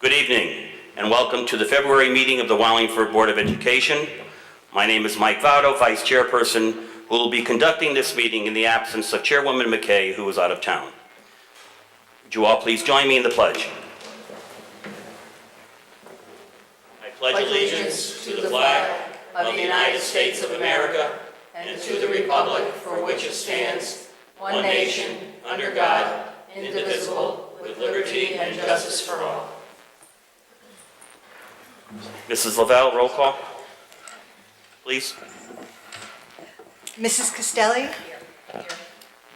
Good evening, and welcome to the February meeting of the Wallingford Board of Education. My name is Mike Votto, Vice Chairperson, who will be conducting this meeting in the absence of Chairwoman McKay, who is out of town. Would you all please join me in the pledge? I pledge allegiance to the flag of the United States of America and to the republic for which it stands, one nation, under God, indivisible, with liberty and justice for all. Mrs. Lavelle, roll call, please. Mrs. Castelli? Here.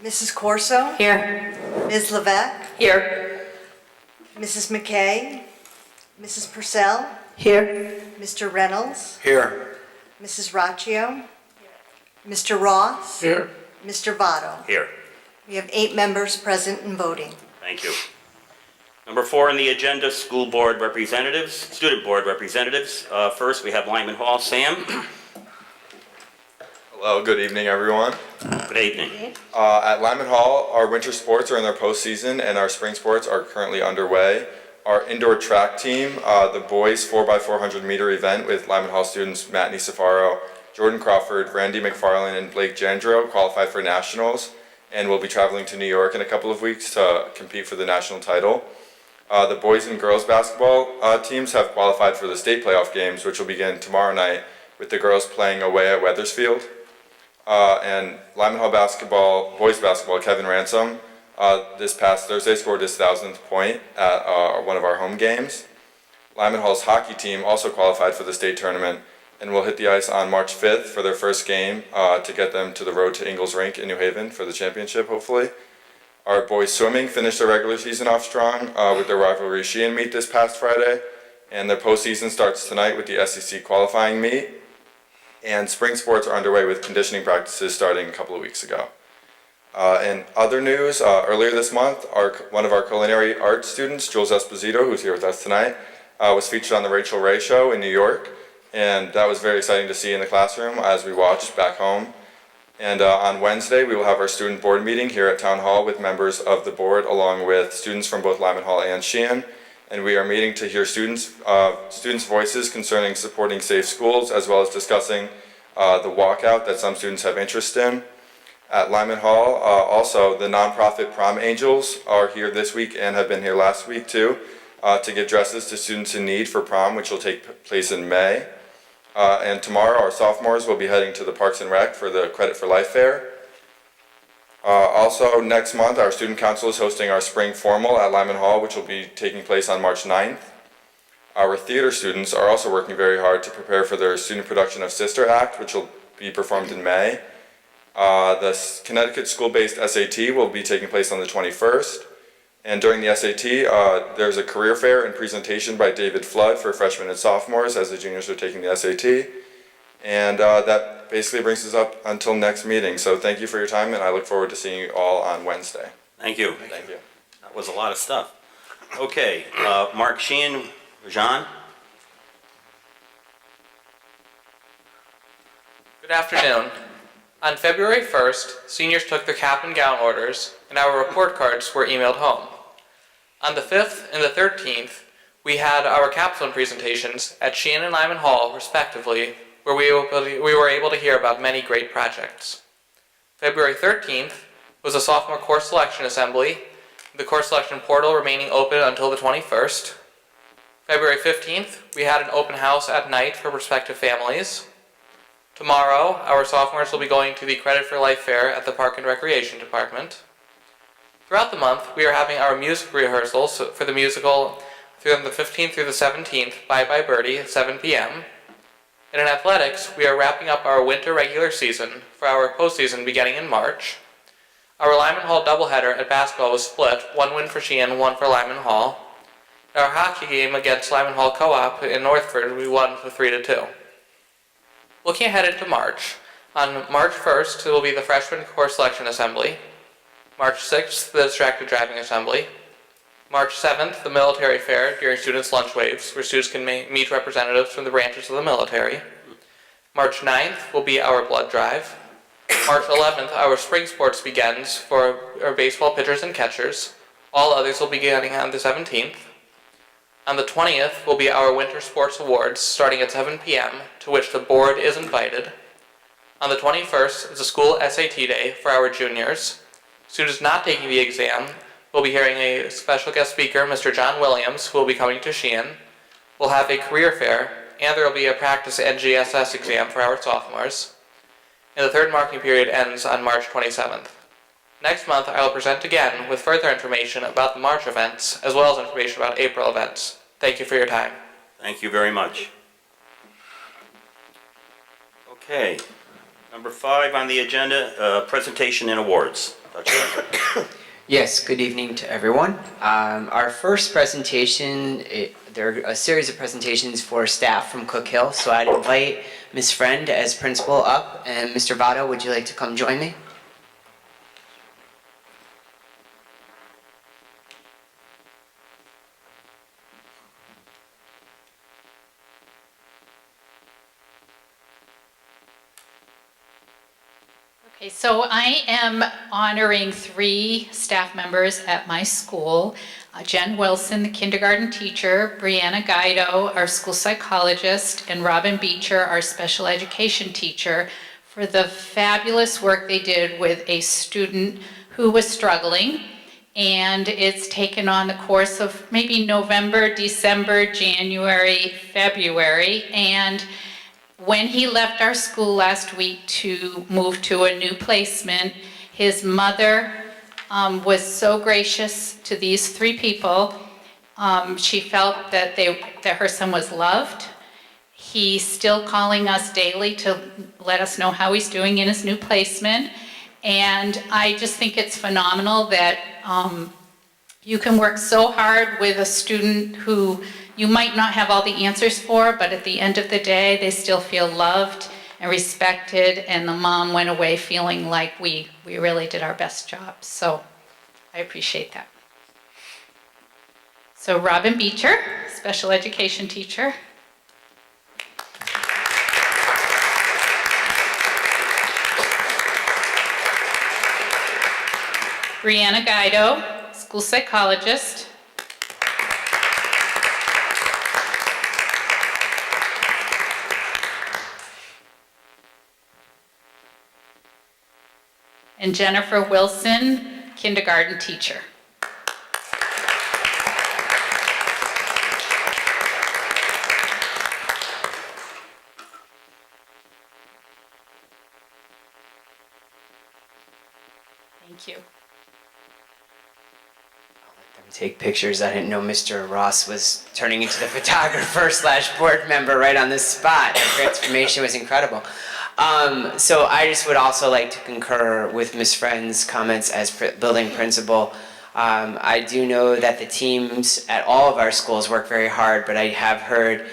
Mrs. Corso? Here. Ms. Levesque? Here. Mrs. McKay? Mrs. Purcell? Here. Mr. Reynolds? Here. Mrs. Raccio? Mr. Ross? Here. Mr. Votto? Here. We have 8 members present and voting. Thank you. Number 4 on the agenda, school board representatives, student board representatives. First, we have Lyman Hall. Sam. Hello, good evening, everyone. Good evening. At Lyman Hall, our winter sports are in their postseason and our spring sports are currently underway. Our indoor track team, the boys 4x400 meter event with Lyman Hall students Matt Nicefaro, Jordan Crawford, Randy McFarland, and Blake Jandro qualified for nationals and will be traveling to New York in a couple of weeks to compete for the national title. The boys and girls basketball teams have qualified for the state playoff games, which will begin tomorrow night with the girls playing away at Wethersfield. And Lyman Hall basketball, boys basketball, Kevin Ransom, this past Thursday scored his 1,000th point at one of our home games. Lyman Hall's hockey team also qualified for the state tournament and will hit the ice on March 5th for their first game to get them to the road to Ingalls Rink in New Haven for the championship, hopefully. Our boys swimming finished their regular season off strong with their rivalry Sheehan meet this past Friday, and their postseason starts tonight with the SEC qualifying meet. And spring sports are underway with conditioning practices starting a couple of weeks ago. In other news, earlier this month, one of our culinary arts students, Jules Esposito, who's here with us tonight, was featured on the Rachel Ray Show in New York, and that was very exciting to see in the classroom as we watched back home. And on Wednesday, we will have our student board meeting here at Town Hall with members of the board, along with students from both Lyman Hall and Sheehan. And we are meeting to hear students' voices concerning supporting safe schools, as well as discussing the walkout that some students have interest in. At Lyman Hall, also the nonprofit Prom Angels are here this week and have been here last week too, to give dresses to students in need for prom, which will take place in May. And tomorrow, our sophomores will be heading to the Parks and Rec for the Credit for Life Fair. Also, next month, our student council is hosting our spring formal at Lyman Hall, which will be taking place on March 9th. Our theater students are also working very hard to prepare for their student production of Sister Act, which will be performed in May. The Connecticut school-based SAT will be taking place on the 21st. And during the SAT, there's a career fair and presentation by David Flood for freshmen and sophomores as the juniors are taking the SAT. And that basically brings us up until next meeting. So thank you for your time, and I look forward to seeing you all on Wednesday. Thank you. Thank you. That was a lot of stuff. Okay, Mark Sheehan, Jean. Good afternoon. On February 1st, seniors took their cap and gown orders, and our report cards were emailed home. On the 5th and the 13th, we had our capstone presentations at Sheehan and Lyman Hall, respectively, where we were able to hear about many great projects. February 13th was a sophomore course selection assembly, the course selection portal remaining open until the 21st. February 15th, we had an open house at night for prospective families. Tomorrow, our sophomores will be going to the Credit for Life Fair at the Park and Recreation Department. Throughout the month, we are having our music rehearsals for the musical from the 15th through the 17th, Bye Bye Birdie at 7 p.m. And in athletics, we are wrapping up our winter regular season for our postseason beginning in March. Our Lyman Hall doubleheader at basketball was split, 1 win for Sheehan, 1 for Lyman Hall. Our hockey game against Lyman Hall Co-op in Northford, we won 3-2. Looking ahead into March, on March 1st, it will be the freshman course selection assembly. March 6th, the distracted driving assembly. March 7th, the military fair during students' lunch waves, where students can meet representatives from the branches of the military. March 9th will be our blood drive. March 11th, our spring sports begins for our baseball pitchers and catchers. All others will be beginning on the 17th. On the 20th will be our Winter Sports Awards starting at 7 p.m., to which the board is invited. On the 21st is a school SAT day for our juniors. Students not taking the exam will be hearing a special guest speaker, Mr. John Williams, who will be coming to Sheehan. We'll have a career fair, and there will be a practice NGSS exam for our sophomores. And the third marking period ends on March 27th. Next month, I will present again with further information about the March events, as well as information about April events. Thank you for your time. Thank you very much. Okay, number 5 on the agenda, presentation and awards. Dr. Hunter. Yes, good evening to everyone. Our first presentation, there are a series of presentations for staff from Cook Hill, so I'd invite Ms. Friend as principal up, and Mr. Votto, would you like to come join me? Okay, so I am honoring 3 staff members at my school. Jen Wilson, the kindergarten teacher, Brianna Guido, our school psychologist, and Robin Beecher, our special education teacher, for the fabulous work they did with a student who was struggling. And it's taken on the course of maybe November, December, January, February, and when he left our school last week to move to a new placement, his mother was so gracious to these 3 people. She felt that her son was loved. He's still calling us daily to let us know how he's doing in his new placement. And I just think it's phenomenal that you can work so hard with a student who you might not have all the answers for, but at the end of the day, they still feel loved and respected, and the mom went away feeling like we really did our best job. So I appreciate that. So Robin Beecher, special education teacher. Brianna Guido, school psychologist. And Jennifer Wilson, kindergarten teacher. Thank you. Take pictures. I didn't know Mr. Ross was turning into the photographer / board member right on the spot. The transformation was incredible. So I just would also like to concur with Ms. Friend's comments as building principal. I do know that the teams at all of our schools work very hard, but I have heard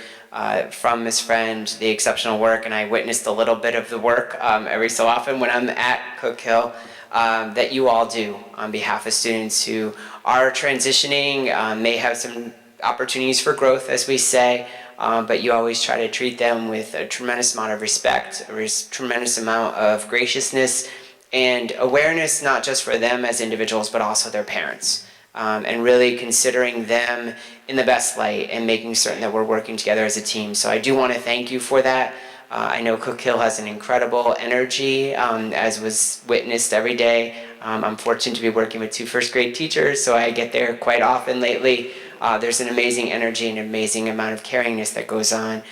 from Ms. Friend the exceptional work, and I witnessed a little bit of the work every so often when I'm at Cook Hill. That you all do on behalf of students who are transitioning, may have some opportunities for growth, as we say, but you always try to treat them with a tremendous amount of respect, a tremendous amount of graciousness and awareness, not just for them as individuals, but also their parents. And really considering them in the best light and making certain that we're working together as a team. So I do want to thank you for that. I know Cook Hill has an incredible energy, as was witnessed every day. I'm fortunate to be working with 2 first-grade teachers, so I get there quite often lately. There's an amazing energy and an amazing amount of caringness that goes on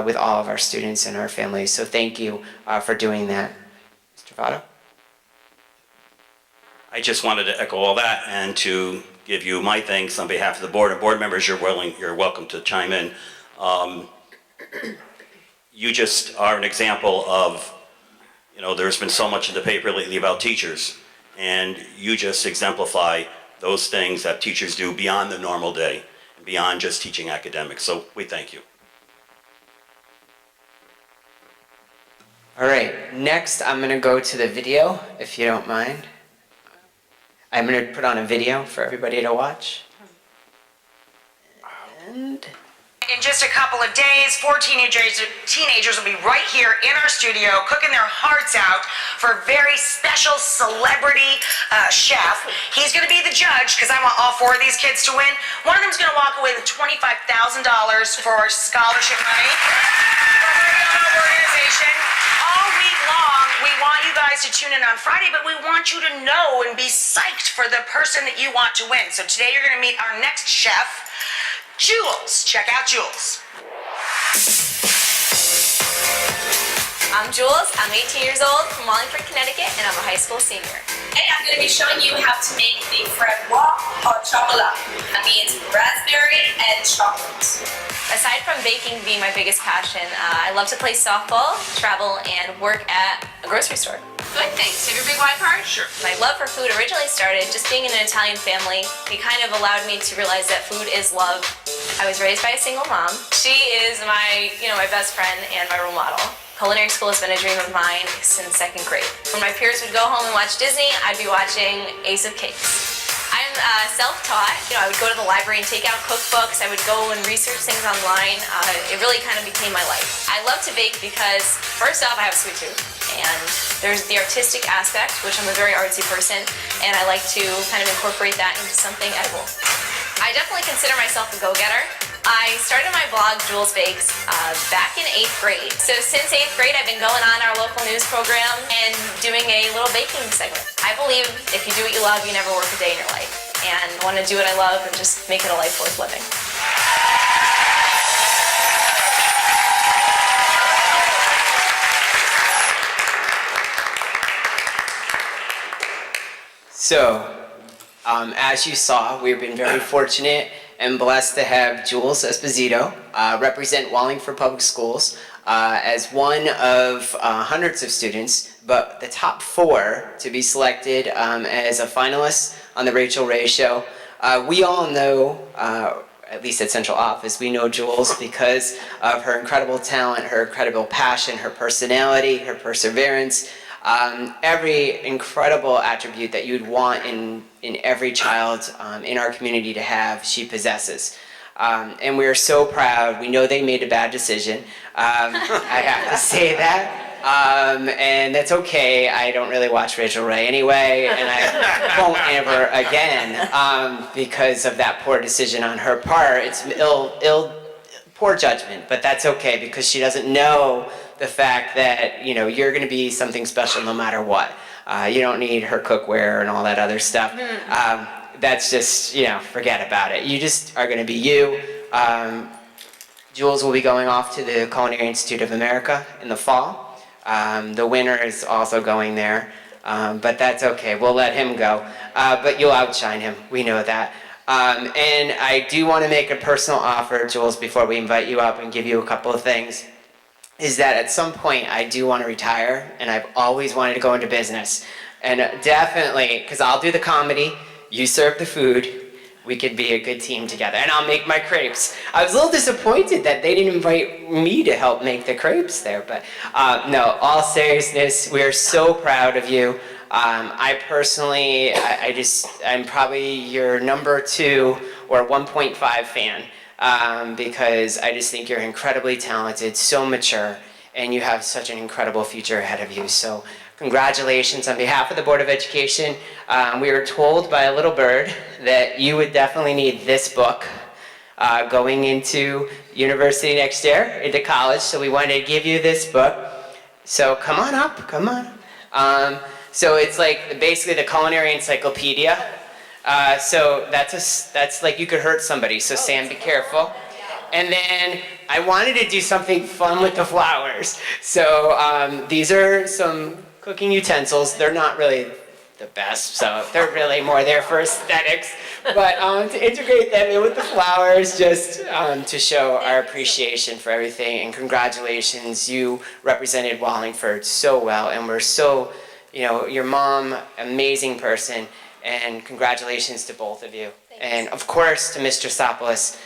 with all of our students and our families. So thank you for doing that. Mr. Votto? I just wanted to echo all that and to give you my thanks on behalf of the board and board members. You're welcome to chime in. You just are an example of, there's been so much in the paper lately about teachers, and you just exemplify those things that teachers do beyond the normal day, beyond just teaching academics. So we thank you. All right, next I'm going to go to the video, if you don't mind. I'm going to put on a video for everybody to watch. And In just a couple of days, 4 teenagers will be right here in our studio cooking their hearts out for a very special celebrity chef. He's going to be the judge because I want all 4 of these kids to win. One of them's going to walk away with $25,000 for scholarship money from our organization. All week long, we want you guys to tune in on Friday, but we want you to know and be psyched for the person that you want to win. So today you're going to meet our next chef, Jules. Check out Jules. I'm Jules, I'm 18 years old from Wallingford, Connecticut, and I'm a high school senior. Today I'm going to be showing you how to make the framboise au chocolat. That means raspberry and chocolate. Aside from baking being my biggest passion, I love to play softball, travel, and work at a grocery store. Good, thanks. Have your big white card? Sure. My love for food originally started just being in an Italian family. It kind of allowed me to realize that food is love. I was raised by a single mom. She is my best friend and my role model. Culinary school has been a dream of mine since 2nd grade. When my peers would go home and watch Disney, I'd be watching Ace of Cakes. I'm self-taught. I would go to the library and take out cookbooks. I would go and research things online. It really kind of became my life. I love to bake because, first off, I have a sweet tooth. And there's the artistic aspect, which I'm a very artsy person, and I like to kind of incorporate that into something edible. I definitely consider myself a go-getter. I started my blog, Jules Bakes, back in 8th grade. So since 8th grade, I've been going on our local news program and doing a little baking segment. I believe if you do what you love, you never work a day in your life. And I want to do what I love and just make it a life worth living. So, as you saw, we've been very fortunate and blessed to have Jules Esposito represent Wallingford Public Schools as one of hundreds of students, but the top 4 to be selected as a finalist on the Rachel Ray Show. We all know, at least at Central Office, we know Jules because of her incredible talent, her incredible passion, her personality, her perseverance, every incredible attribute that you'd want in every child in our community to have, she possesses. And we're so proud. We know they made a bad decision. I have to say that. And that's okay. I don't really watch Rachel Ray anyway, and I won't ever again because of that poor decision on her part. It's poor judgment, but that's okay because she doesn't know the fact that you're going to be something special no matter what. You don't need her cookware and all that other stuff. That's just forget about it. You just are going to be you. Jules will be going off to the Culinary Institute of America in the fall. The winner is also going there, but that's okay. We'll let him go, but you'll outshine him. We know that. And I do want to make a personal offer, Jules, before we invite you up and give you a couple of things, is that at some point I do want to retire, and I've always wanted to go into business. And definitely, because I'll do the comedy, you serve the food, we could be a good team together, and I'll make my crepes. I was a little disappointed that they didn't invite me to help make the crepes there, but no, all seriousness, we are so proud of you. I personally, I'm probably your number 2 or 1.5 fan because I just think you're incredibly talented, so mature, and you have such an incredible future ahead of you. So congratulations on behalf of the Board of Education. We were told by a little bird that you would definitely need this book going into university next year, into college, so we wanted to give you this book. So come on up, come on. So it's like basically the culinary encyclopedia. So that's like you could hurt somebody, so Sam, be careful. And then I wanted to do something fun with the flowers. So these are some cooking utensils. They're not really the best, so they're really more there for aesthetics. But to integrate them in with the flowers, just to show our appreciation for everything. And congratulations, you represented Wallingford so well, and we're so, your mom, amazing person, and congratulations to both of you. And of course to Mr. Sopoulos,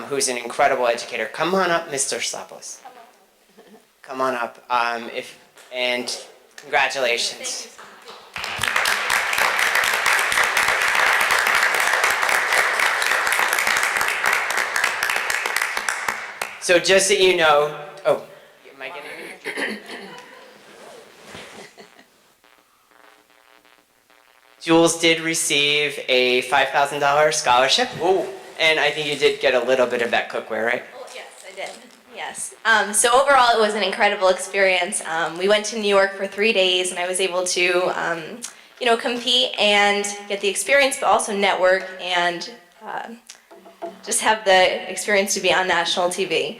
who's an incredible educator. Come on up, Mr. Sopoulos. Come on up. And congratulations. So just so you know, am I getting Jules did receive a $5,000 scholarship. Ooh. And I think you did get a little bit of that cookware, right? Oh, yes, I did. Yes. So overall, it was an incredible experience. We went to New York for 3 days, and I was able to, compete and get the experience, but also network and just have the experience to be on national TV,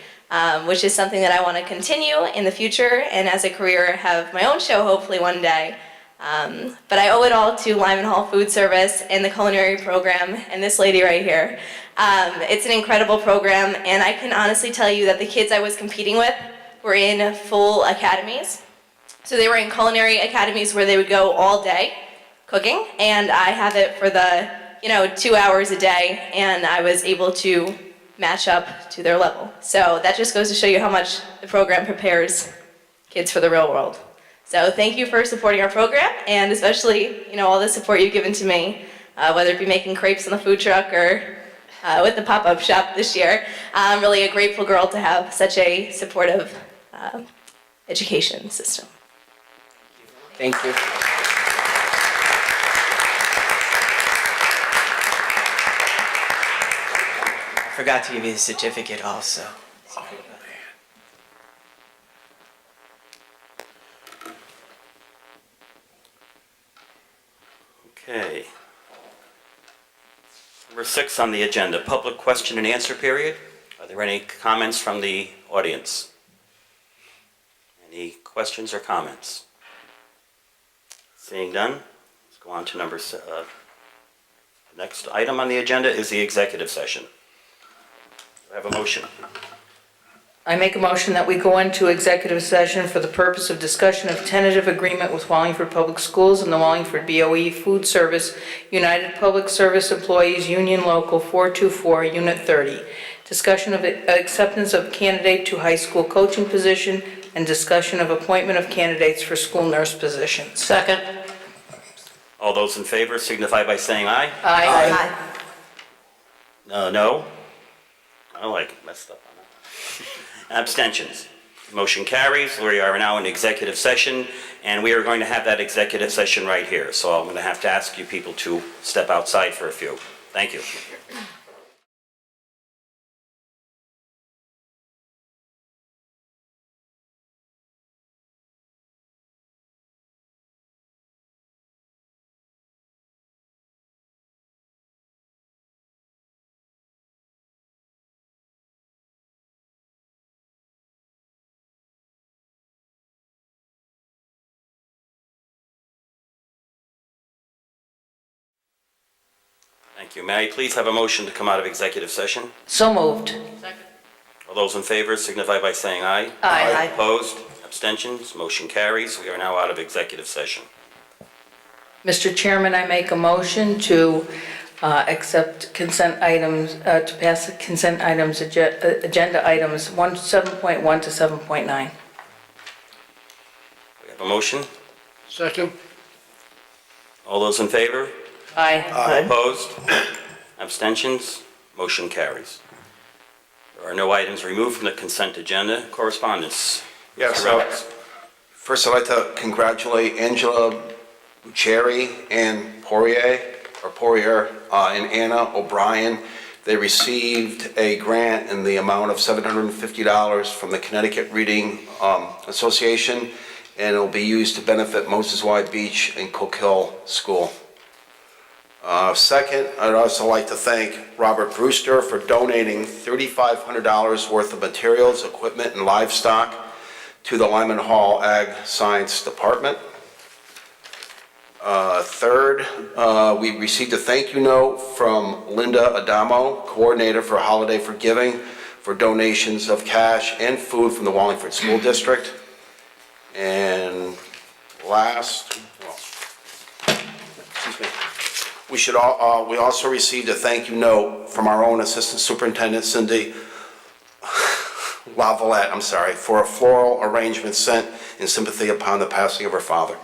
which is something that I want to continue in the future, and as a career, have my own show hopefully one day. But I owe it all to Lyman Hall Food Service and the culinary program and this lady right here. It's an incredible program, and I can honestly tell you that the kids I was competing with were in full academies. So they were in culinary academies where they would go all day cooking, and I have it for the 2 hours a day, and I was able to match up to their level. So that just goes to show you how much the program prepares kids for the real world. So thank you for supporting our program, and especially, all the support you've given to me, whether it be making crepes on the food truck or with the pop-up shop this year. I'm really a grateful girl to have such a supportive education system. Thank you. I forgot to give you the certificate also. Okay. Number 6 on the agenda, public question and answer period. Are there any comments from the audience? Any questions or comments? Seeing none, let's go on to the next item on the agenda is the executive session. Do I have a motion? I make a motion that we go into executive session for the purpose of discussion of tentative agreement with Wallingford Public Schools and the Wallingford BOE Food Service United Public Service Employees Union Local 424, Unit 30. Discussion of acceptance of candidate to high school coaching position and discussion of appointment of candidates for school nurse positions. Second. All those in favor signify by saying aye. Aye. No? Oh, I messed up on that. Abstentions. Motion carries. We are now in executive session, and we are going to have that executive session right here. So I'm going to have to ask you people to step outside for a few. Thank you. Thank you. May I please have a motion to come out of executive session? So moved. All those in favor signify by saying aye. Aye. Opposed? Abstentions? Motion carries. We are now out of executive session. Mr. Chairman, I make a motion to accept consent items, to pass the consent items, agenda items 7.1 to 7.9. We have a motion. Second. All those in favor? Aye. Opposed? Abstentions? Motion carries. There are no items removed from the consent agenda. Correspondence. Yes, Mr. Rhodes. first I'd like to congratulate Angela Bucheri and Poirier, and Anna O'Brien. They received a grant in the amount of $750 from the Connecticut Reading Association, and it will be used to benefit Moses Y. Beach and Cook Hill School. Second, I'd also like to thank Robert Brewster for donating $3,500 worth of materials, equipment, and livestock to the Lyman Hall Ag Science Department. Third, we received a thank you note from Linda Adamo, coordinator for Holiday for Giving, for donations of cash and food from the Wallingford School District. And last, we also received a thank you note from our own Assistant Superintendent Cindy Lavalette, for a floral arrangement sent in sympathy upon the passing of her father.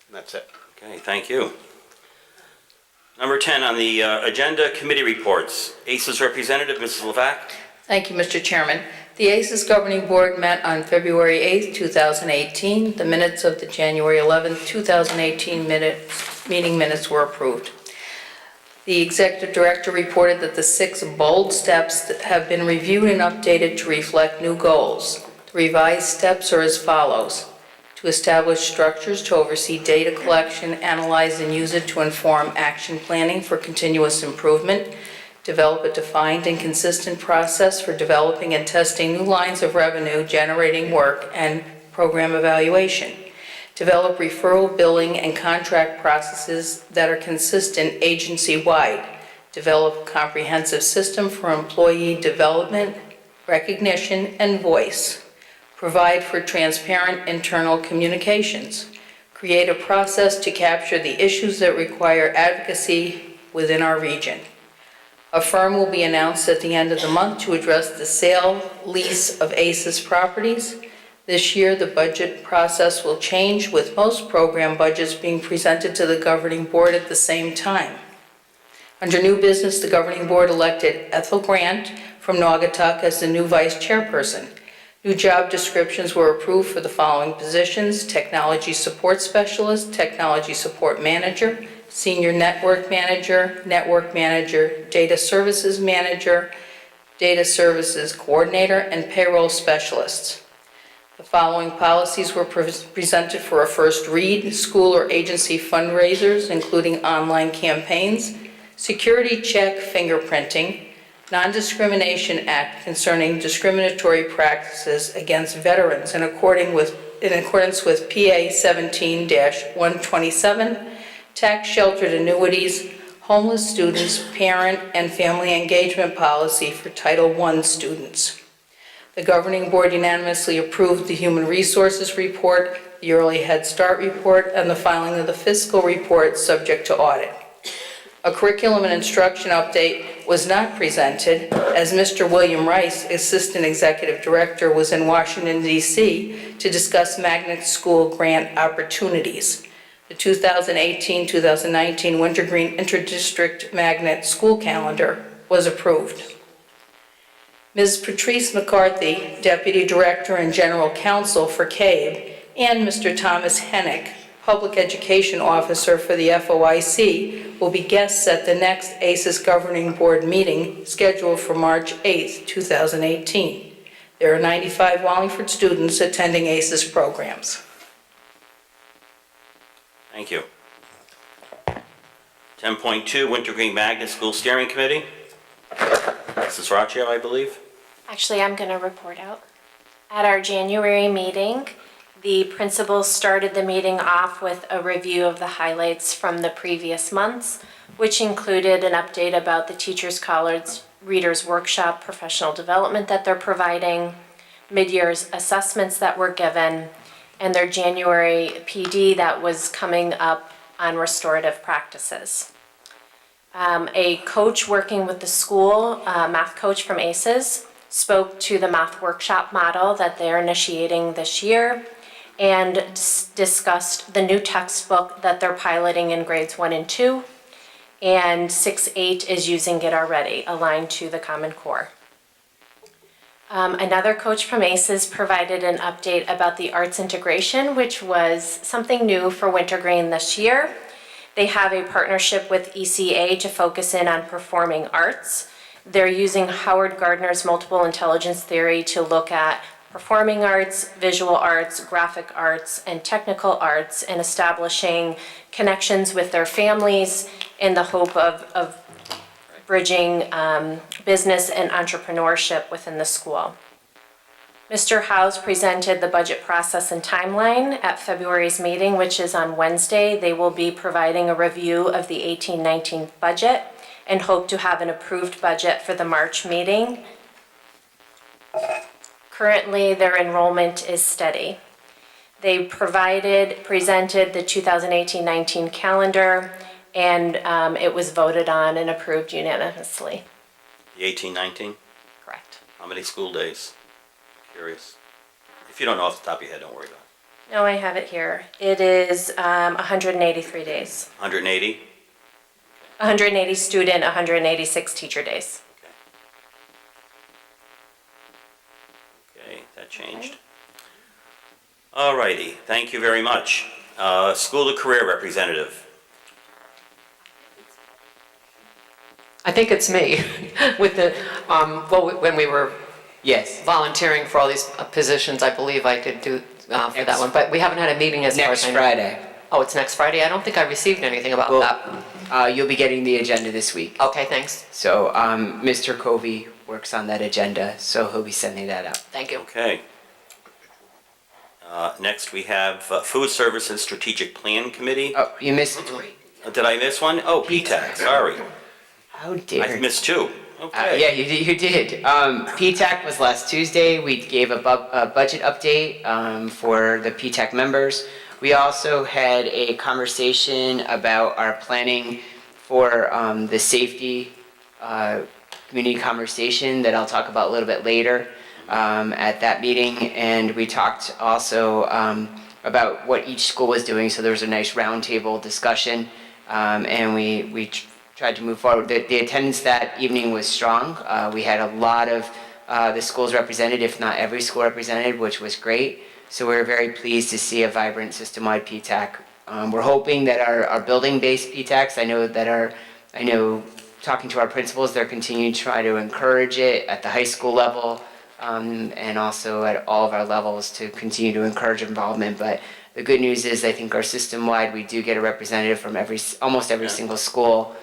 And that's it. Okay, thank you. Number 10 on the agenda, committee reports. ACES representative, Mrs. Levack. Thank you, Mr. Chairman. The ACES Governing Board met on February 8th, 2018. The minutes of the January 11th, 2018 minutes meeting minutes were approved. The executive director reported that the 6 bold steps that have been reviewed and updated to reflect new goals. The revised steps are as follows: to establish structures to oversee data collection, analyze and use it to inform action planning for continuous improvement, develop a defined and consistent process for developing and testing new lines of revenue generating work and program evaluation, develop referral, billing, and contract processes that are consistent agency-wide, develop a comprehensive system for employee development, recognition, and voice, provide for transparent internal communications, create a process to capture the issues that require advocacy within our region. A firm will be announced at the end of the month to address the sale, lease of ACES properties. This year, the budget process will change, with most program budgets being presented to the governing board at the same time. Under new business, the governing board elected Ethel Grant from Naugatuck as the new vice chairperson. New job descriptions were approved for the following positions: technology support specialist, technology support manager, senior network manager, data services manager, data services coordinator, and payroll specialists. The following policies were presented for a first read: school or agency fundraisers, including online campaigns, security check fingerprinting, Non-Discrimination Act concerning discriminatory practices against veterans in accordance with PA 17-127, tax-sheltered annuities, homeless students, parent and family engagement policy for Title I students. The governing board unanimously approved the Human Resources Report, the Early Head Start Report, and the filing of the fiscal report subject to audit. A curriculum and instruction update was not presented, as Mr. William Rice, Assistant Executive Director, was in Washington, D.C. to discuss magnet school grant opportunities. The 2018-2019 Wintergreen Interdistrict Magnet School Calendar was approved. Ms. Patrice McCarthy, Deputy Director and General Counsel for CABE, and Mr. Thomas Hennick, Public Education Officer for the FOIC, will be guests at the next ACES Governing Board meeting scheduled for March 8, 2018. There are 95 Wallingford students attending ACES programs. Thank you. 10.2, Wintergreen Magnet School Steering Committee. Mrs. Raccio, I believe. Actually, I'm going to report out. At our January meeting, the principals started the meeting off with a review of the highlights from the previous months, which included an update about the Teachers College Readers Workshop professional development that they're providing, mid-year's assessments that were given, and their January PD that was coming up on restorative practices. A coach working with the school, a math coach from ACES, spoke to the math workshop model that they're initiating this year and discussed the new textbook that they're piloting in grades 1 and 2, and 6-8 is using it already, aligned to the Common Core. Another coach from ACES provided an update about the arts integration, which was something new for Wintergreen this year. They have a partnership with ECA to focus in on performing arts. They're using Howard Gardner's multiple intelligence theory to look at performing arts, visual arts, graphic arts, and technical arts, and establishing connections with their families in the hope of bridging business and entrepreneurship within the school. Mr. Howes presented the budget process and timeline at February's meeting, which is on Wednesday. They will be providing a review of the 18-19 budget and hope to have an approved budget for the March meeting. Currently, their enrollment is steady. They presented the 2018-19 calendar, and it was voted on and approved unanimously. The 18-19? Correct. How many school days? Curious. If you don't know off the top of your head, don't worry about it. No, I have it here. It is 183 days. 180? 180 student, 186 teacher days. Okay, that changed. All righty, thank you very much. School to career representative. I think it's me, with the, when we were Yes. volunteering for all these positions, I believe I did do for that one, but we haven't had a meeting as far as Next I know. Friday. Oh, it's next Friday? I don't think I received anything about Well, that. You'll be getting the agenda this week. Okay, thanks. So Mr. Covey works on that agenda, so he'll be sending that out. Thank you. Okay. Next, we have Food Services Strategic Plan Committee. Oh, you missed. Did I miss one? Oh, PTAC, sorry. How dare I you? missed two. Okay. Yeah, you did. PTAC was last Tuesday. We gave a budget update for the PTAC members. We also had a conversation about our planning for the safety community conversation that I'll talk about a little bit later at that meeting. And we talked also about what each school was doing. So there was a nice roundtable discussion, and we tried to move forward. The attendance that evening was strong. We had a lot of the schools represented, if not every school represented, which was great. So we're very pleased to see a vibrant system-wide PTAC. We're hoping that our building-based PTACs, I know talking to our principals, they're continuing to try to encourage it at the high school level, and also at all of our levels to continue to encourage involvement. But the good news is I think our system-wide, we do get a representative from almost every single school,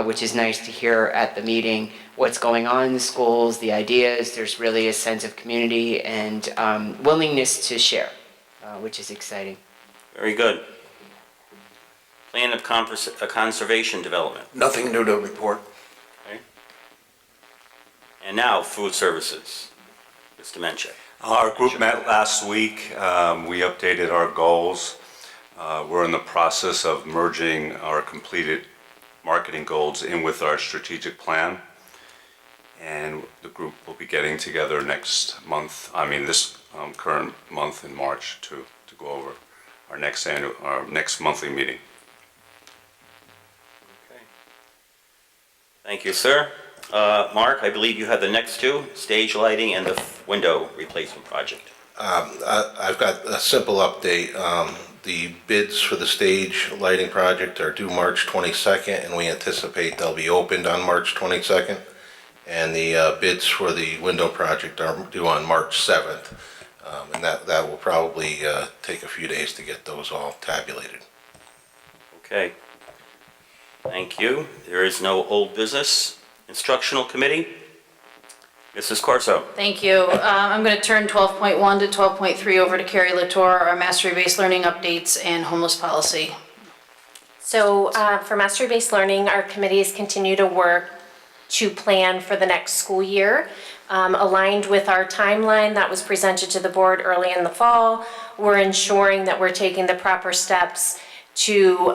which is nice to hear at the meeting what's going on in the schools, the ideas. There's really a sense of community and willingness to share, which is exciting. Very good. Plan of Conservation Development. Nothing new to report. Okay. And now, Food Services. Mr. Menchik. Our group met last week. We updated our goals. We're in the process of merging our completed marketing goals in with our strategic plan. And the group will be getting together this current month in March to go over our next monthly meeting. Okay. Thank you, sir. Mark, I believe you have the next two, stage lighting and the window replacement project. I've got a simple update. The bids for the stage lighting project are due March 22nd, and we anticipate they'll be opened on March 22nd. And the bids for the window project are due on March 7th. And that will probably take a few days to get those all tabulated. Okay. Thank you. There is no old business. Instructional Committee. Mrs. Corso. Thank you. I'm going to turn 12.1 to 12.3 over to Carrie Latour, our mastery-based learning updates and homeless policy. So for mastery-based learning, our committees continue to work to plan for the next school year. Aligned with our timeline that was presented to the board early in the fall, we're ensuring that we're taking the proper steps to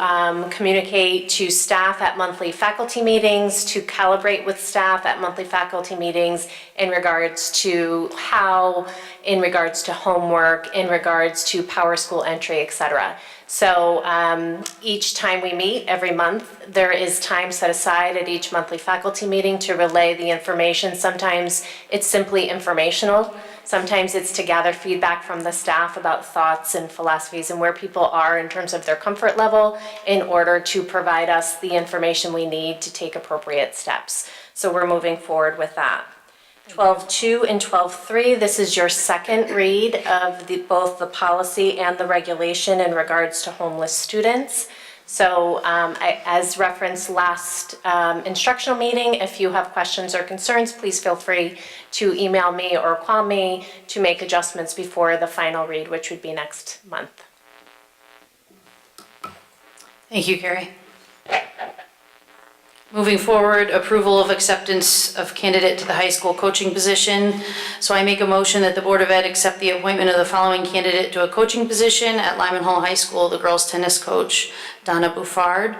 communicate to staff at monthly faculty meetings, to calibrate with staff at monthly faculty meetings in regards to in regards to homework, in regards to PowerSchool entry, etc. So each time we meet, every month, there is time set aside at each monthly faculty meeting to relay the information. Sometimes it's simply informational. Sometimes it's to gather feedback from the staff about thoughts and philosophies and where people are in terms of their comfort level in order to provide us the information we need to take appropriate steps. So we're moving forward with that. 12.2 and 12.3, this is your second read of both the policy and the regulation in regards to homeless students. So as referenced last instructional meeting, if you have questions or concerns, please feel free to email me or call me to make adjustments before the final read, which would be next month. Thank you, Carrie. Moving forward, approval of acceptance of candidate to the high school coaching position. So I make a motion that the Board of Ed accept the appointment of the following candidate to a coaching position at Lyman Hall High School, the girls tennis coach, Donna Buffard.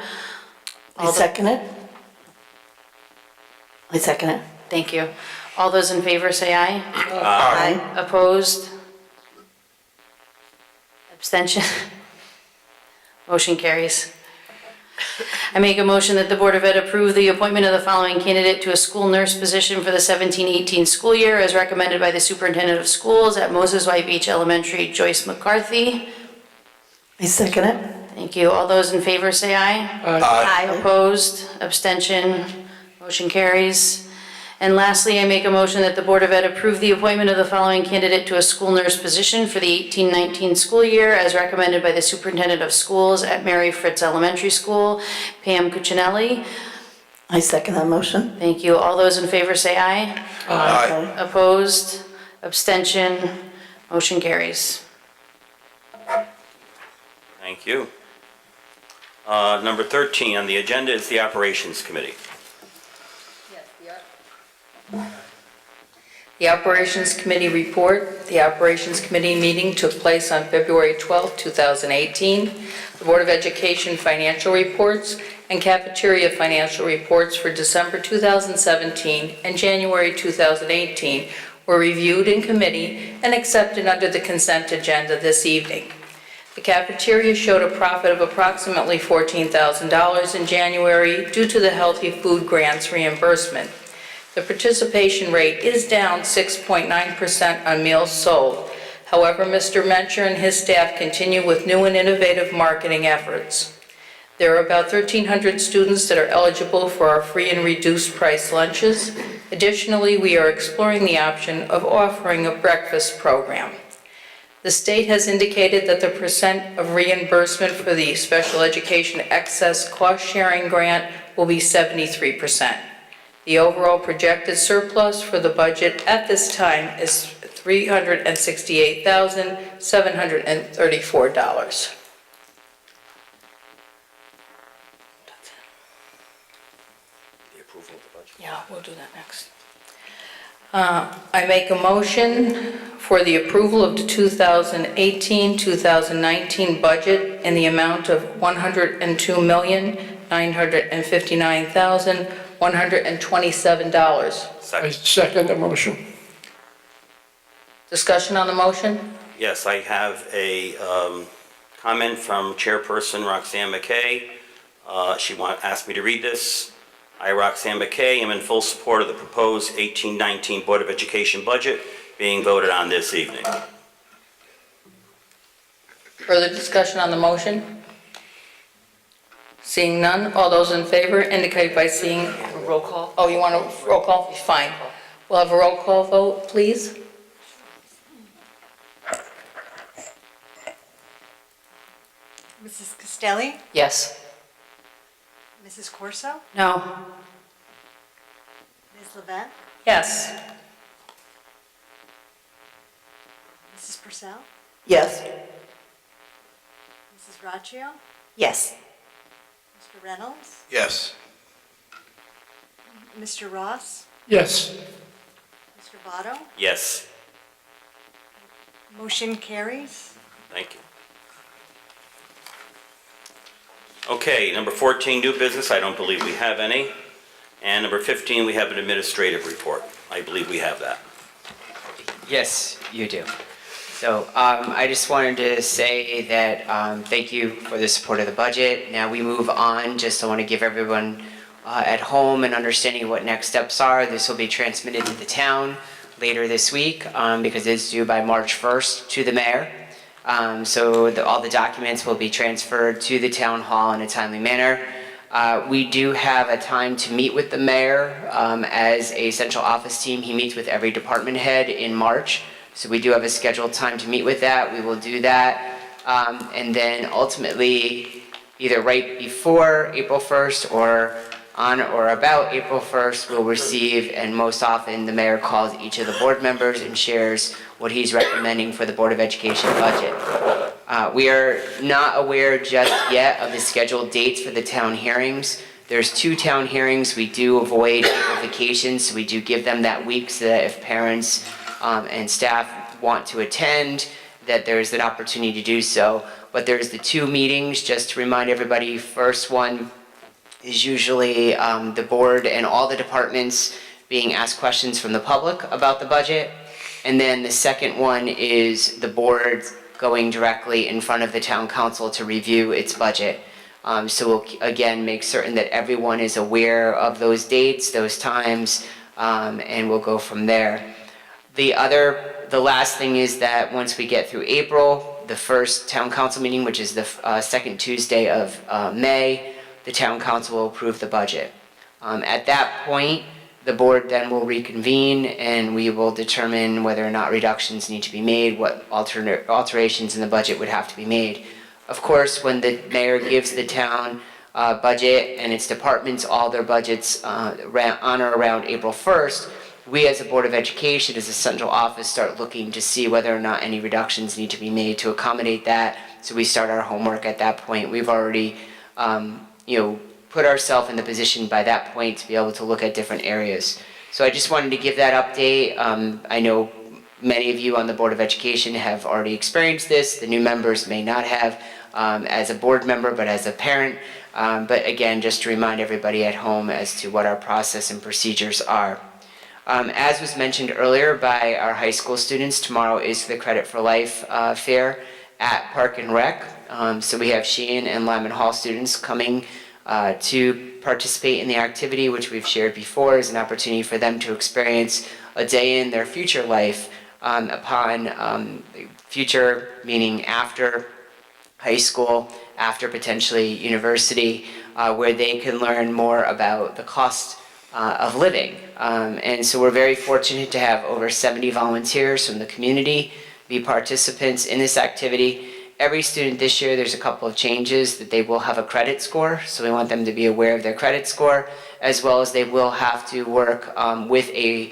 I second it. Thank you. All those in favor say aye. Aye. Opposed? Abstention? Motion carries. I make a motion that the Board of Ed approve the appointment of the following candidate to a school nurse position for the 17-18 school year as recommended by the Superintendent of Schools at Moses White Beach Elementary, Joyce McCarthy. I second it. Thank you. All those in favor say aye. Aye. Opposed? Abstention? Motion carries. And lastly, I make a motion that the Board of Ed approve the appointment of the following candidate to a school nurse position for the 18-19 school year as recommended by the Superintendent of Schools at Mary Fritz Elementary School, Pam Cuccinelli. I second that motion. Thank you. All those in favor say aye. Aye. Opposed? Abstention? Motion carries. Thank you. Number 13 on the agenda is the Operations Committee. The Operations Committee report. The Operations Committee meeting took place on February 12, 2018. The Board of Education financial reports and cafeteria financial reports for December 2017 and January 2018 were reviewed in committee and accepted under the consent agenda this evening. The cafeteria showed a profit of approximately $14,000 in January due to the Healthy Food Grants reimbursement. The participation rate is down 6.9% on meals sold. However, Mr. Mencher and his staff continue with new and innovative marketing efforts. There are about 1,300 students that are eligible for our free and reduced price lunches. Additionally, we are exploring the option of offering a breakfast program. The state has indicated that the percent of reimbursement for the Special Education Excess Cost Sharing Grant will be 73%. The overall projected surplus for the budget at this time is $368,734. The approval of the budget. Yeah, we'll do that next. I make a motion for the approval of the 2018-2019 budget in the amount of $102,959,127. Second. Second the motion. Discussion on the motion? Yes, I have a comment from Chairperson Roxanne McKay. She asked me to read this. I, Roxanne McKay, am in full support of the proposed 18-19 Board of Education budget being voted on this evening. Further discussion on the motion? Seeing none, all those in favor indicate by saying... Roll call. Oh, you want a roll call? Fine. We'll have a roll call vote, please. Mrs. Castelli? Yes. Mrs. Corso? No. Ms. Levent? Yes. Mrs. Purcell? Yes. Mrs. Braccio? Yes. Mr. Reynolds? Yes. Mr. Ross? Yes. Mr. Votto? Yes, Motion carries. thank you. Okay, number 14, new business. I don't believe we have any. And number 15, we have an administrative report. I believe we have that. Yes, you do. So I just wanted to say that thank you for the support of the budget. Now we move on. Just I want to give everyone at home an understanding of what next steps are. This will be transmitted to the town later this week because it's due by March 1st to the mayor. So all the documents will be transferred to the town hall in a timely manner. We do have a time to meet with the mayor as a central office team. He meets with every department head in March. So we do have a scheduled time to meet with that. We will do that. And then ultimately, either right before April 1st or on or about April 1st, we'll receive, and most often the mayor calls each of the board members and shares what he's recommending for the Board of Education budget. We are not aware just yet of the scheduled dates for the town hearings. There's 2 town hearings. We do avoid vacations, so we do give them that week so that if parents and staff want to attend, that there's an opportunity to do so. But there's the 2 meetings, just to remind everybody. First one is usually the board and all the departments being asked questions from the public about the budget. And then the second one is the board going directly in front of the town council to review its budget. So we'll again make certain that everyone is aware of those dates, those times, and we'll go from there. The last thing is that once we get through April, the first town council meeting, which is the second Tuesday of May, the town council will approve the budget. At that point, the board then will reconvene and we will determine whether or not reductions need to be made, what alterations in the budget would have to be made. Of course, when the mayor gives the town budget and its departments all their budgets on or around April 1st, we as a Board of Education, as a central office, start looking to see whether or not any reductions need to be made to accommodate that. So we start our homework at that point. We've already, put ourselves in the position by that point to be able to look at different areas. So I just wanted to give that update. I know many of you on the Board of Education have already experienced this. The new members may not have as a board member, but as a parent. But again, just to remind everybody at home as to what our process and procedures are. As was mentioned earlier by our high school students, tomorrow is the Credit for Life Fair at Park and Rec. So we have Sheehan and Lyman Hall students coming to participate in the activity, which we've shared before, is an opportunity for them to experience a day in their future life upon future, meaning after high school, after potentially university, where they can learn more about the cost of living. And so we're very fortunate to have over 70 volunteers from the community be participants in this activity. Every student this year, there's a couple of changes that they will have a credit score, so we want them to be aware of their credit score, as well as they will have to work with a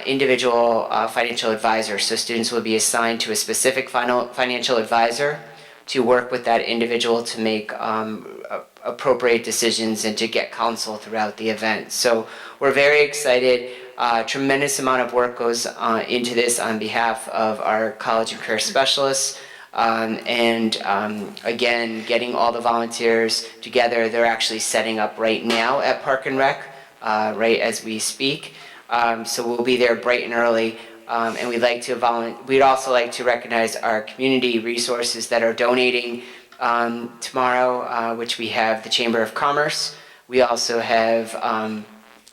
individual financial advisor. So students will be assigned to a specific financial advisor to work with that individual to make appropriate decisions and to get counsel throughout the event. So we're very excited. Tremendous amount of work goes into this on behalf of our college and career specialists. Again, getting all the volunteers together, they're actually setting up right now at Park and Rec, right as we speak. So we'll be there bright and early. And we'd also like to recognize our community resources that are donating tomorrow, which we have the Chamber of Commerce. We also have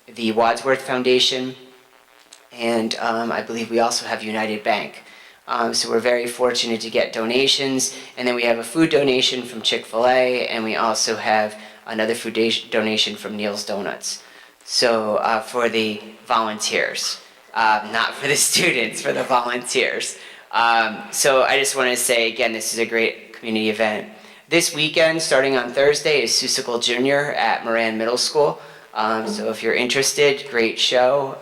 the Wadsworth Foundation, and I believe we also have United Bank. So we're very fortunate to get donations, and then we have a food donation from Chick-fil-A, and we also have another food donation from Neil's Donuts. So for the volunteers, not for the students, for the volunteers. So I just want to say again, this is a great community event. This weekend, starting on Thursday, is Seussical Junior at Moran Middle School. So if you're interested, great show.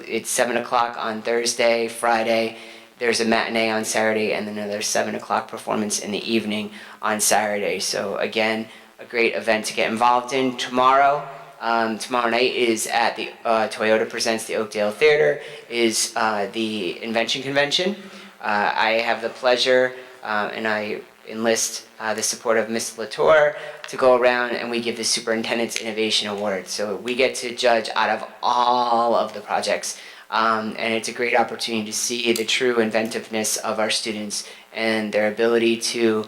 It's 7 o'clock on Thursday, Friday. There's a matinee on Saturday, and then another 7 o'clock performance in the evening on Saturday. So again, a great event to get involved in. Tomorrow night is at the Toyota Presents the Oakdale Theater, is the Invention Convention. I have the pleasure, and I enlist the support of Ms. Latour to go around and we give the Superintendent's Innovation Award. So we get to judge out of all of the projects. And it's a great opportunity to see the true inventiveness of our students and their ability to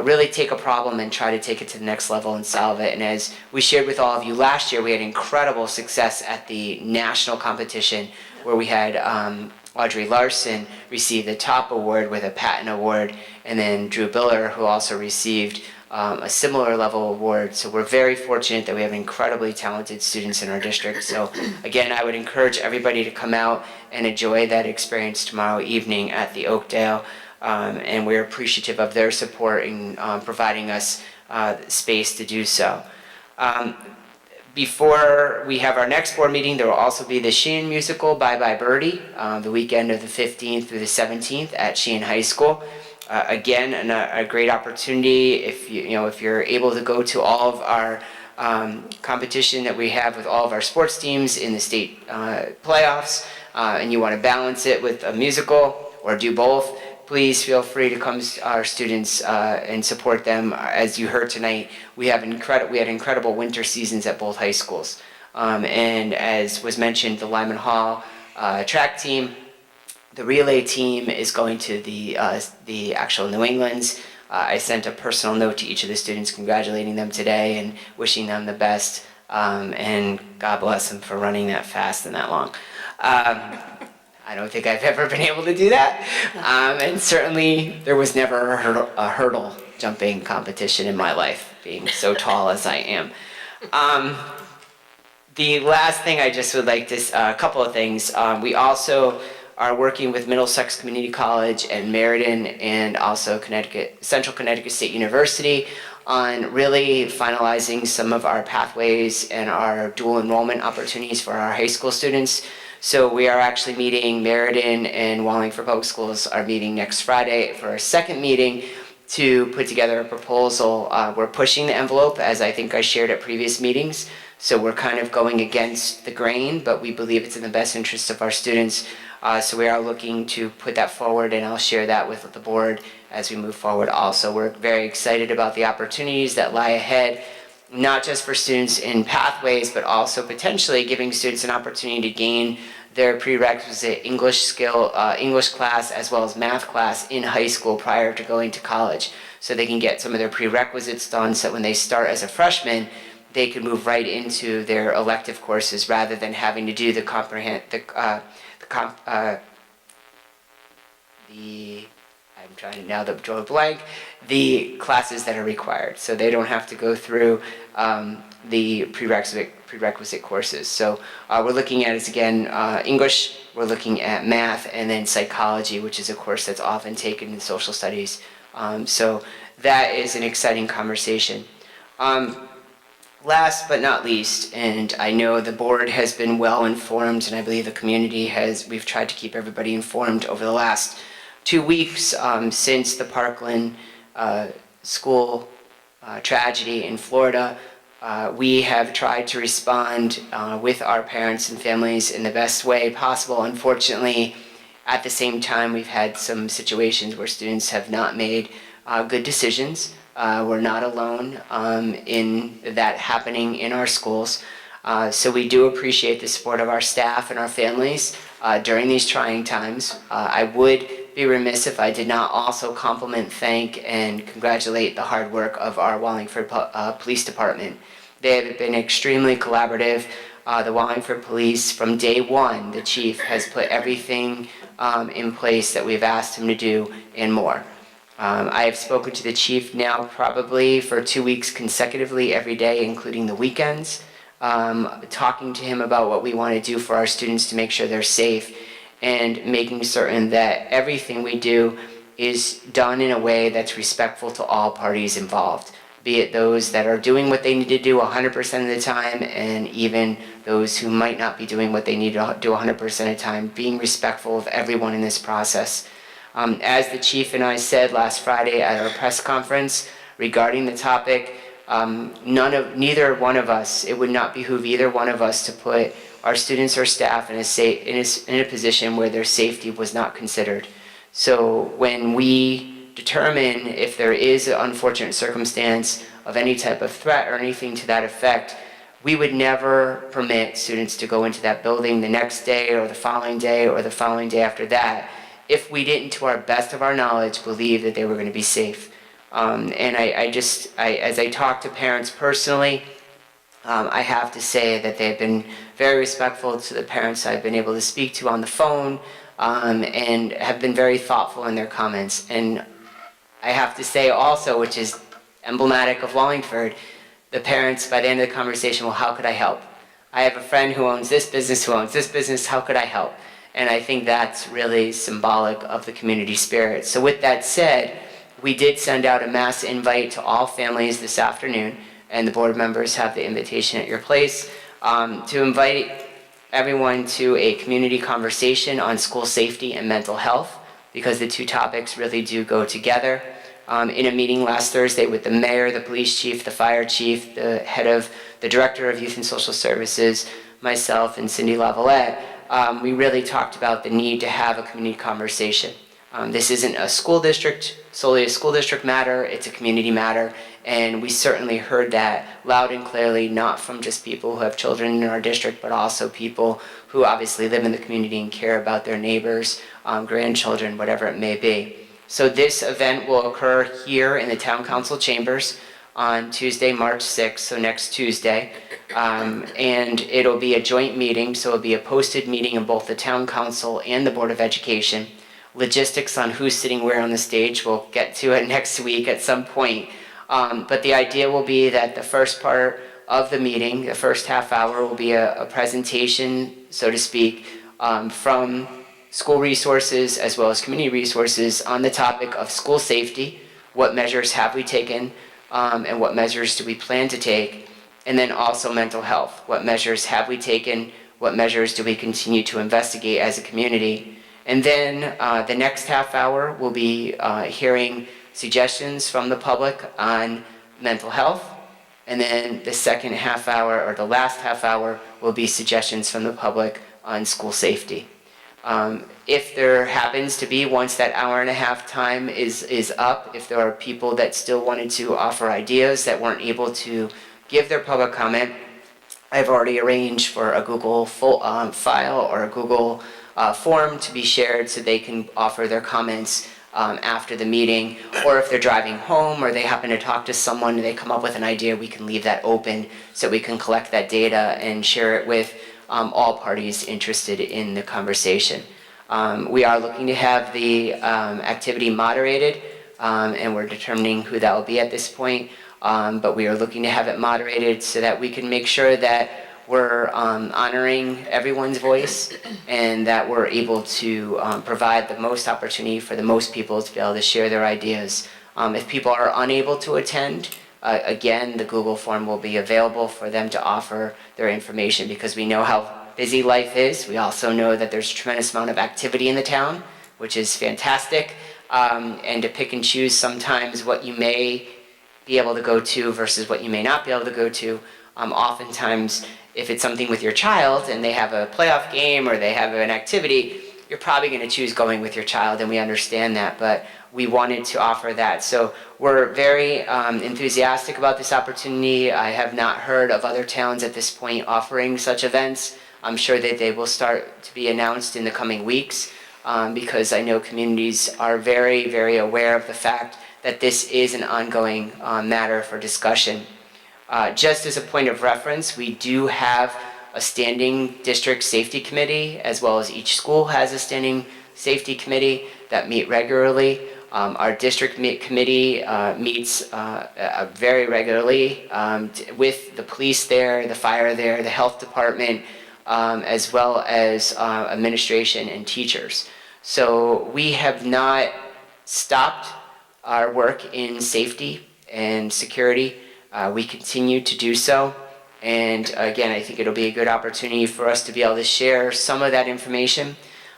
really take a problem and try to take it to the next level and solve it. And as we shared with all of you last year, we had incredible success at the national competition where we had Audrey Larson receive the top award with a patent award, and then Drew Biller, who also received a similar level award. So we're very fortunate that we have incredibly talented students in our district. So again, I would encourage everybody to come out and enjoy that experience tomorrow evening at the Oakdale. And we're appreciative of their support in providing us space to do so. Before we have our next board meeting, there will also be the Sheehan musical, Bye Bye Birdie, the weekend of the 15th through the 17th at Sheehan High School. Again, a great opportunity if you're able to go to all of our competition that we have with all of our sports teams in the state playoffs, and you want to balance it with a musical or do both. Please feel free to come to our students and support them. As you heard tonight, we had incredible winter seasons at both high schools. And as was mentioned, the Lyman Hall track team, the relay team is going to the actual New Englands. I sent a personal note to each of the students congratulating them today and wishing them the best. And God bless them for running that fast and that long. I don't think I've ever been able to do that. And certainly there was never a hurdle jumping competition in my life, being so tall as I am. The last thing I just would like to, a couple of things. We also are working with Middlesex Community College and Meriden and also Central Connecticut State University on really finalizing some of our pathways and our dual enrollment opportunities for our high school students. So we are actually meeting, Meriden and Wallingford Public Schools are meeting next Friday for a second meeting to put together a proposal. We're pushing the envelope, as I think I shared at previous meetings. So we're kind of going against the grain, but we believe it's in the best interest of our students. So we are looking to put that forward, and I'll share that with the board as we move forward also. We're very excited about the opportunities that lie ahead, not just for students in pathways, but also potentially giving students an opportunity to gain their prerequisite English class as well as math class in high school prior to going to college. So they can get some of their prerequisites done so when they start as a freshman, they can move right into their elective courses rather than having to do I'm trying to now draw a blank, the classes that are required. So they don't have to go through the prerequisite courses. So we're looking at is again English, we're looking at math, and then psychology, which is a course that's often taken in social studies. So that is an exciting conversation. Last but not least, and I know the board has been well informed, and I believe the community has, we've tried to keep everybody informed over the last 2 weeks since the Parkland school tragedy in Florida. We have tried to respond with our parents and families in the best way possible. Unfortunately, at the same time, we've had some situations where students have not made good decisions. We're not alone in that happening in our schools. So we do appreciate the support of our staff and our families during these trying times. I would be remiss if I did not also compliment, thank, and congratulate the hard work of our Wallingford Police Department. They have been extremely collaborative. The Wallingford Police, from day one, the chief has put everything in place that we've asked him to do and more. I have spoken to the chief now probably for 2 weeks consecutively every day, including the weekends, talking to him about what we want to do for our students to make sure they're safe and making certain that everything we do is done in a way that's respectful to all parties involved, be it those that are doing what they need to do 100% of the time and even those who might not be doing what they need to do 100% of the time, being respectful of everyone in this process. As the chief and I said last Friday at our press conference regarding the topic, neither one of us, it would not behoove either one of us to put our students or staff in a position where their safety was not considered. So when we determine if there is an unfortunate circumstance of any type of threat or anything to that effect, we would never permit students to go into that building the next day or the following day or the following day after that if we didn't, to our best of our knowledge, believe that they were going to be safe. And as I talk to parents personally, I have to say that they've been very respectful to the parents I've been able to speak to on the phone and have been very thoughtful in their comments. And I have to say also, which is emblematic of Wallingford, the parents, by the end of the conversation, well, how could I help? I have a friend who owns this business, how could I help? And I think that's really symbolic of the community spirit. So with that said, we did send out a mass invite to all families this afternoon, and the board members have the invitation at your place, to invite everyone to a community conversation on school safety and mental health, because the two topics really do go together. In a meeting last Thursday with the mayor, the police chief, the fire chief, the director of youth and social services, myself, and Cindy Lavalette, we really talked about the need to have a community conversation. This isn't solely a school district matter, it's a community matter, and we certainly heard that loud and clearly, not from just people who have children in our district, but also people who obviously live in the community and care about their neighbors, grandchildren, whatever it may be. So this event will occur here in the Town Council chambers on Tuesday, March 6th, so next Tuesday. And it'll be a joint meeting, so it'll be a posted meeting of both the Town Council and the Board of Education. Logistics on who's sitting where on the stage, we'll get to it next week at some point. But the idea will be that the first part of the meeting, the first half hour, will be a presentation, so to speak, from school resources as well as community resources on the topic of school safety. What measures have we taken, and what measures do we plan to take? And then also mental health. What measures have we taken? What measures do we continue to investigate as a community? And then the next half hour will be hearing suggestions from the public on mental health. And then the second half hour, or the last half hour, will be suggestions from the public on school safety. If there happens to be, once that hour and a half time is up, if there are people that still wanted to offer ideas that weren't able to give their public comment, I've already arranged for a Google file or a Google form to be shared so they can offer their comments after the meeting. Or if they're driving home or they happen to talk to someone and they come up with an idea, we can leave that open so we can collect that data and share it with all parties interested in the conversation. We are looking to have the activity moderated, and we're determining who that will be at this point. But we are looking to have it moderated so that we can make sure that we're honoring everyone's voice and that we're able to provide the most opportunity for the most people to be able to share their ideas. If people are unable to attend, again, the Google form will be available for them to offer their information, because we know how busy life is. We also know that there's a tremendous amount of activity in the town, which is fantastic, and to pick and choose sometimes what you may be able to go to versus what you may not be able to go to. Oftentimes, if it's something with your child and they have a playoff game or they have an activity, you're probably going to choose going with your child, and we understand that, but we wanted to offer that. So we're very enthusiastic about this opportunity. I have not heard of other towns at this point offering such events. I'm sure that they will start to be announced in the coming weeks, because I know communities are very, very aware of the fact that this is an ongoing matter for discussion. Just as a point of reference, we do have a standing district safety committee, as well as each school has a standing safety committee that meet regularly. Our district committee meets very regularly with the police there, the fire there, the health department, as well as administration and teachers. So we have not stopped our work in safety and security. We continue to do so. And again, I think it'll be a good opportunity for us to be able to share some of that information.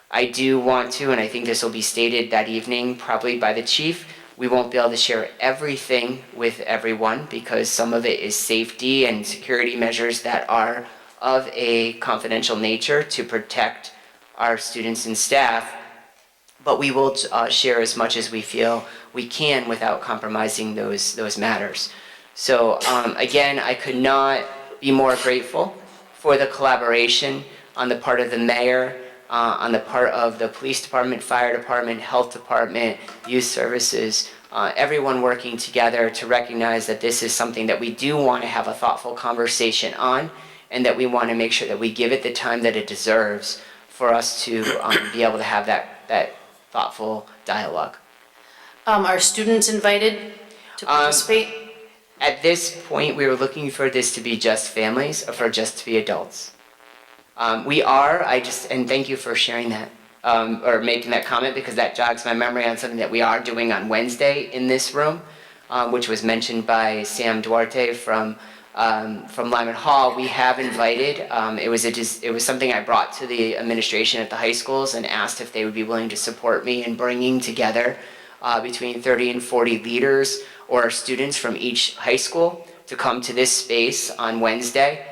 I do want to, and I think this will be stated that evening, probably by the chief, we won't be able to share everything with everyone because some of it is safety and security measures that are of a confidential nature to protect our students and staff. But we will share as much as we feel we can without compromising those matters. So again, I could not be more grateful for the collaboration on the part of the mayor, on the part of the police department, fire department, health department, youth services, everyone working together to recognize that this is something that we do want to have a thoughtful conversation on, and that we want to make sure that we give it the time that it deserves for us to be able to have that thoughtful dialogue. Are students invited to participate? At this point, we were looking for this to be just families or for just to be adults. We are, and thank you for sharing that, or making that comment, because that jogs my memory on something that we are doing on Wednesday in this room, which was mentioned by Sam Duarte from Lyman Hall. We have invited, it was something I brought to the administration at the high schools and asked if they would be willing to support me in bringing together between 30 and 40 leaders or students from each high school to come to this space on Wednesday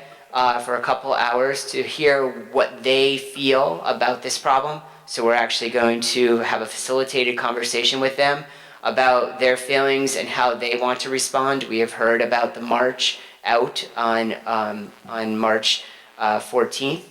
for a couple hours to hear what they feel about this problem. So we're actually going to have a facilitated conversation with them about their feelings and how they want to respond. We have heard about the march out on March 14th,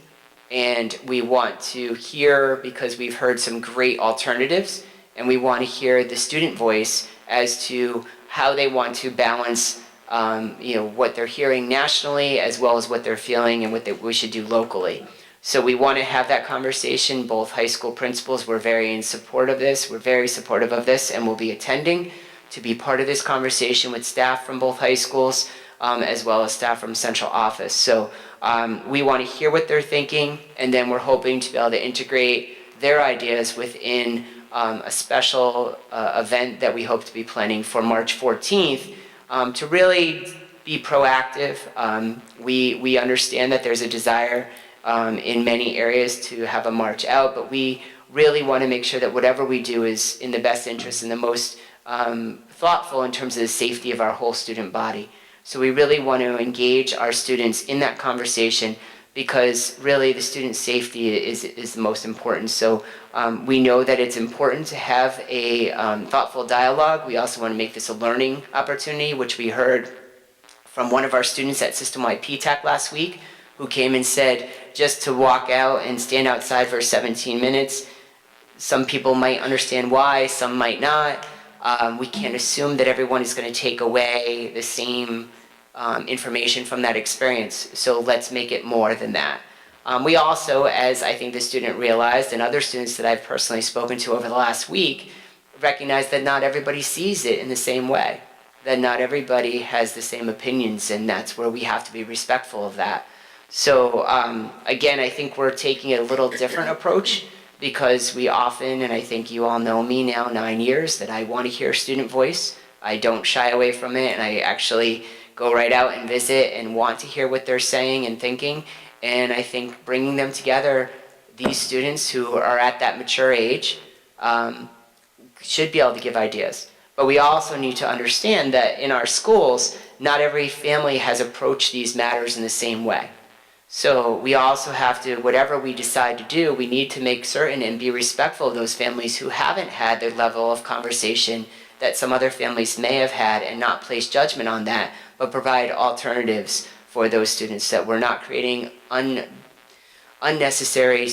and we want to hear, because we've heard some great alternatives, and we want to hear the student voice as to how they want to balance what they're hearing nationally as well as what they're feeling and what we should do locally. So we want to have that conversation. Both high school principals were very in support of this. We're very supportive of this and will be attending to be part of this conversation with staff from both high schools. as well as staff from central office. So we want to hear what they're thinking, and then we're hoping to be able to integrate their ideas within a special event that we hope to be planning for March 14th to really be proactive. We understand that there's a desire in many areas to have a march out, but we really want to make sure that whatever we do is in the best interest and the most thoughtful in terms of the safety of our whole student body. So we really want to engage our students in that conversation because really the student safety is the most important. So we know that it's important to have a thoughtful dialogue. We also want to make this a learning opportunity, which we heard from one of our students at System-Wide PTAC last week, who came and said just to walk out and stand outside for 17 minutes, some people might understand why, some might not. We can't assume that everyone is going to take away the same information from that experience, so let's make it more than that. We also, as I think the student realized, and other students that I've personally spoken to over the last week, recognize that not everybody sees it in the same way, that not everybody has the same opinions, and that's where we have to be respectful of that. So again, I think we're taking a little different approach because we often, and I think you all know me now 9 years, that I want to hear student voice. I don't shy away from it, and I actually go right out and visit and want to hear what they're saying and thinking. And I think bringing them together, these students who are at that mature age, should be able to give ideas. But we also need to understand that in our schools, not every family has approached these matters in the same way. So we also have to, whatever we decide to do, we need to make certain and be respectful of those families who haven't had the level of conversation that some other families may have had and not place judgment on that, but provide alternatives for those students, that we're not creating unnecessary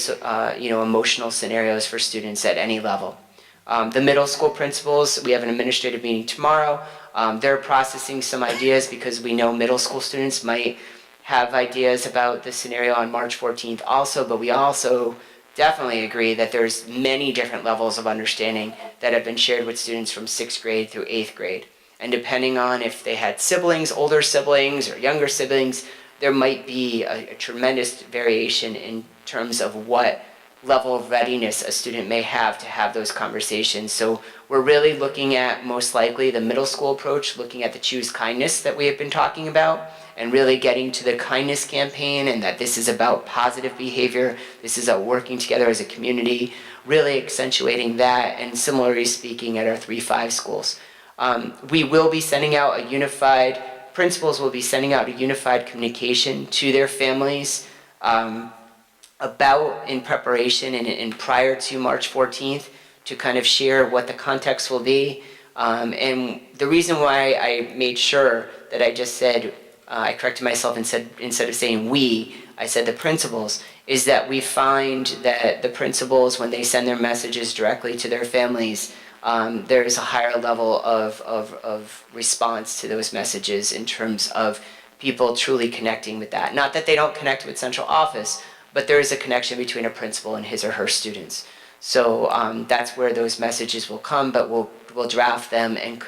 emotional scenarios for students at any level. The middle school principals, we have an administrative meeting tomorrow. They're processing some ideas because we know middle school students might have ideas about the scenario on March 14th also, but we also definitely agree that there's many different levels of understanding that have been shared with students from 6th grade through 8th grade. And depending on if they had siblings, older siblings or younger siblings, there might be a tremendous variation in terms of what level of readiness a student may have to have those conversations. So we're really looking at most likely the middle school approach, looking at the Choose Kindness that we have been talking about, and really getting to the kindness campaign, and that this is about positive behavior, this is about working together as a community, really accentuating that, and similarly speaking at our 3-5 schools. We will be sending out principals will be sending out a unified communication to their families about in preparation and prior to March 14th to kind of share what the context will be. And the reason why I made sure that I just said, I corrected myself and said, instead of saying we, I said the principals, is that we find that the principals, when they send their messages directly to their families, there is a higher level of response to those messages in terms of people truly connecting with that. Not that they don't connect with central office, but there is a connection between a principal and his or her students. So that's where those messages will come, but we'll draft them and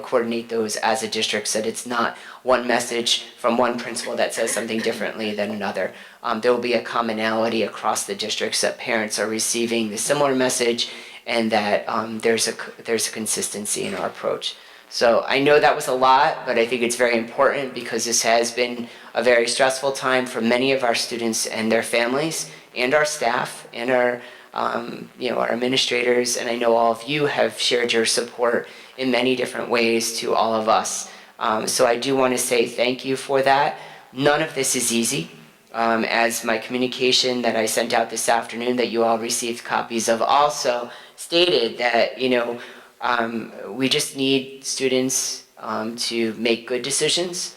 coordinate those as a district so that it's not one message from one principal that says something differently than another. There will be a commonality across the districts that parents are receiving the similar message, and that there's a consistency in our approach. So I know that was a lot, but I think it's very important because this has been a very stressful time for many of our students and their families, and our staff, and our administrators, and I know all of you have shared your support in many different ways to all of us. So I do want to say thank you for that. None of this is easy. As my communication that I sent out this afternoon that you all received copies of also stated, that we just need students to make good decisions.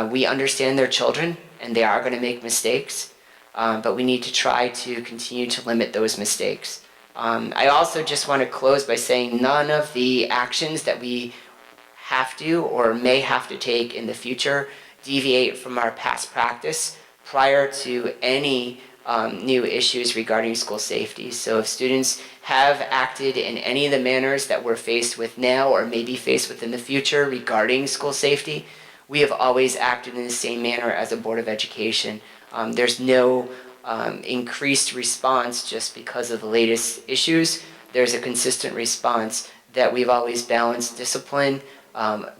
We understand they're children and they are going to make mistakes, but we need to try to continue to limit those mistakes. I also just want to close by saying none of the actions that we have to or may have to take in the future deviate from our past practice prior to any new issues regarding school safety. So if students have acted in any of the manners that we're faced with now or may be faced with in the future regarding school safety, we have always acted in the same manner as a Board of Education. There's no increased response just because of the latest issues. There's a consistent response that we've always balanced discipline,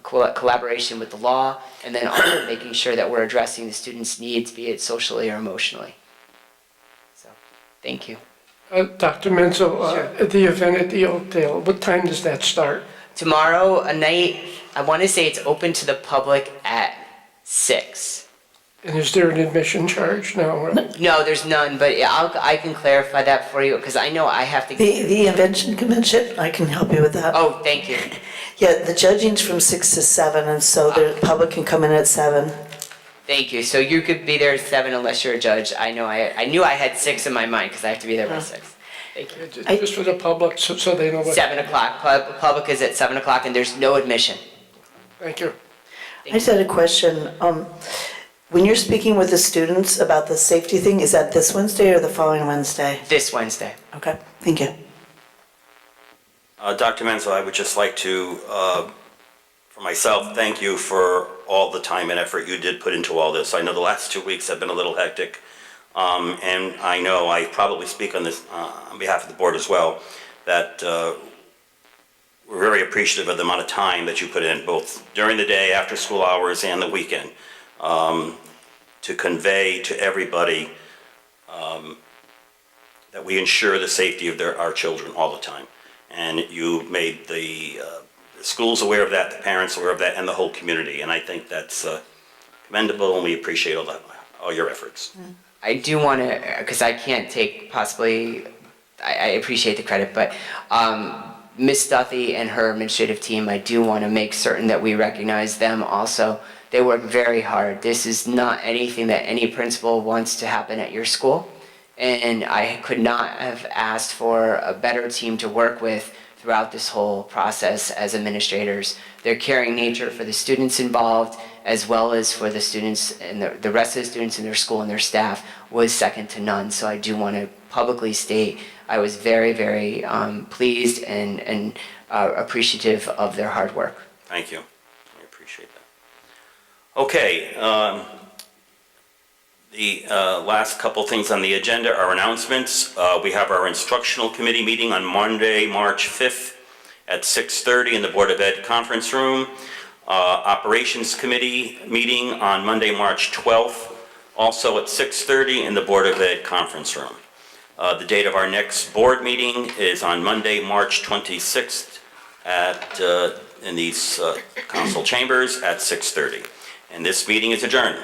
collaboration with the law, and then also making sure that we're addressing the students' needs, be it socially or emotionally. So, thank you. Dr. Menzel, the event at the Oakdale, what time does that start? Tomorrow night, I want to say it's open to the public at 6. And is there an admission charge now? Or? No, there's none, but I can clarify that for you, because I know I have to... The Invention Convention, I can help you with that. Oh, thank you. Yeah, the judging's from 6 to 7, and so the public can come in at 7. Thank you. So you could be there at 7 unless you're a judge. I know I knew I had 6 in my mind, because I have to be there by 6. Thank you. Just for the public, so they know what... 7 o'clock. Public is at 7 o'clock, and there's no admission. Thank you. I just had a question. When you're speaking with the students about the safety thing, is that this Wednesday or the following Wednesday? This Wednesday. Okay, thank you. Dr. Menzel, I would just like to, for myself, thank you for all the time and effort you did put into all this. I know the last 2 weeks have been a little hectic, and I know I probably speak on this on behalf of the board as well, that we're very appreciative of the amount of time that you put in, both during the day, after school hours, and the weekend, to convey to everybody that we ensure the safety of our children all the time. And you made the schools aware of that, the parents aware of that, and the whole community. And I think that's commendable, and we appreciate all your efforts. I do want to, because I can't take possibly, I appreciate the credit, but Ms. Duthie and her administrative team, I do want to make certain that we recognize them also. They work very hard. This is not anything that any principal wants to happen at your school. And I could not have asked for a better team to work with throughout this whole process as administrators. Their caring nature for the students involved, as well as for the students and the rest of the students in their school and their staff, was second to none. So I do want to publicly state I was very, very pleased and appreciative of their hard work. Thank you. I appreciate that. Okay. The last couple things on the agenda are announcements. We have our instructional committee meeting on Monday, March 5th at 6:30 in the Board of Ed conference room. Operations committee meeting on Monday, March 12th, also at 6:30 in the Board of Ed conference room. The date of our next board meeting is on Monday, March 26th in these council chambers at 6:30. And this meeting is adjourned.